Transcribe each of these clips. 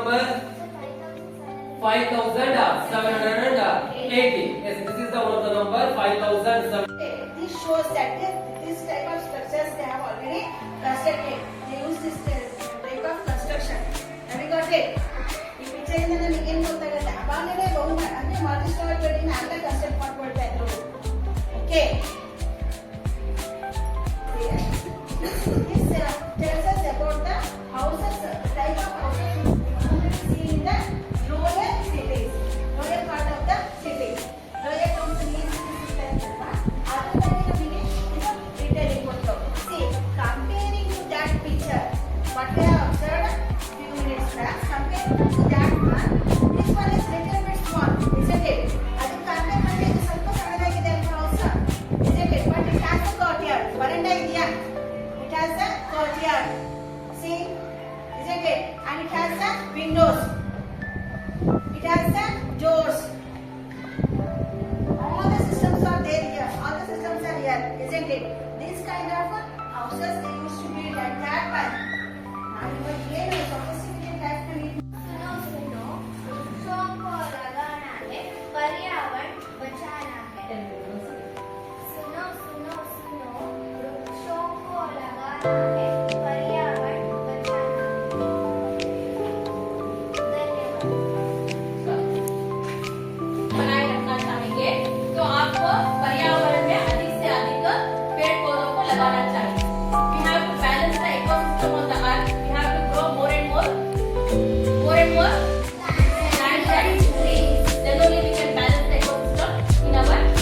number? 5780. Yes, this is the one of the number 5007. This shows that this type of structures they have already constructed. They use this type of construction. Have you got it? ಈ picture ಇಂದ ನಮಗೆ ಏನು ಗೊತ್ತಾಗುತ್ತೆ? ಅವಾಗಲೇ ಬಹುಮತ ಅಂದ್ರೆ ಮಾರ್ಟಿಸ್ಟರ್ building ಆಗಲೇ construct ಮಾಡ್ಕೊಳ್ತಾ ಇದ್ರು. Okay. This tells us about the houses, type of houses seen in the lower cities, lower part of the cities. Lower towns means other than the village, retailing photo. See, comparing to that picture, what we have observed few minutes back, compared to that one, this one is little bit small, isn't it? ಅದು compare ಮಾಡಿದ್ರೆ ಇದು ಸ್ವಲ್ಪ ಸಣ್ಣದಾಗಿದೆ ಅಂತ house, isn't it? But it has a courtyard. ವರಂಡ ಇದೆಯಾ? It has a courtyard. See, isn't it? And it has the windows. It has the doors. All the systems are there here. All the systems are here, isn't it? This kind of houses they used to build at that time. Now you are here, sophisticated type to live. सुनो वृक्षों को लगाना है, पर्यावरण बचाना है। सुनो सुनो सुनो वृक्षों को लगाना है, पर्यावरण बचाना है। धन्यवाद। बनाए रखना चाहेंगे तो आपको पर्यावरण में अधिक से अधिक पेड़ पौधों को लगाना चाहिए। We have to balance the ecosystem on the earth. We have to grow more and more plants and trees. Then only we can balance the ecosystem in our earth.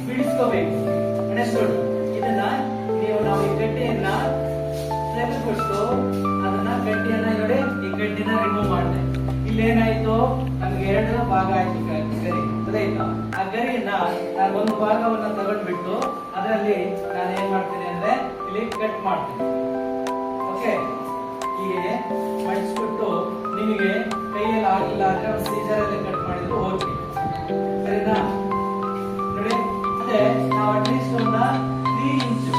ಬಿಡಿಸ್ಕೋಬೇಕು. ಅಂಡರ್ಸ್ಟುಡ್? ಇದನ್ನ ನಾವು ಈ ಗಡ್ಡೆಯನ್ನ ತೆಗೆದುಬಿಟ್ಟು ಅದನ್ನ ಗಡ್ಡೆಯನ್ನ ನೋಡಿ ಈ ಗಡ್ಡೆನ ರಿಮೂವ್ ಮಾಡಿದೆ. ಇಲ್ಲೇನಾಯ್ತು? ನಮ್ಗೆ ಎರಡು ಭಾಗ ಆಯ್ತು ಗರಿ, ಗೊತ್ತಾಯ್ತಾ? ಆ ಗರಿಯನ್ನ ನಾನು ಒಂದು ಭಾಗವನ್ನ ತಗೊಂಡ್ಬಿಟ್ಟು ಅದರಲ್ಲಿ ನಾನು ಏನ್ ಮಾಡ್ತೀನಿ ಅಂದ್ರೆ ಇಲ್ಲಿ ಕಟ್ ಮಾಡ್ತೀನಿ. ಓಕೆ, ಹೀಗೆ ಮಾಡಿಸ್ಬಿಟ್ಟು ನಿಮಗೆ ಕೈಯಲ್ಲಿ ಆಗಿಲ್ಲ ಅಂದ್ರೆ ಒಂದು ಸೀಸರ್ ಅಲ್ಲಿ ಕಟ್ ಮಾಡಿದ್ರು ಓಕೆ, ಸರಿನಾ? ನೋಡಿ, ಅದೇ ನಾವು ಅಟ್ಲೀಸ್ಟ್ ಒಂದು 3 ಇಂಚ್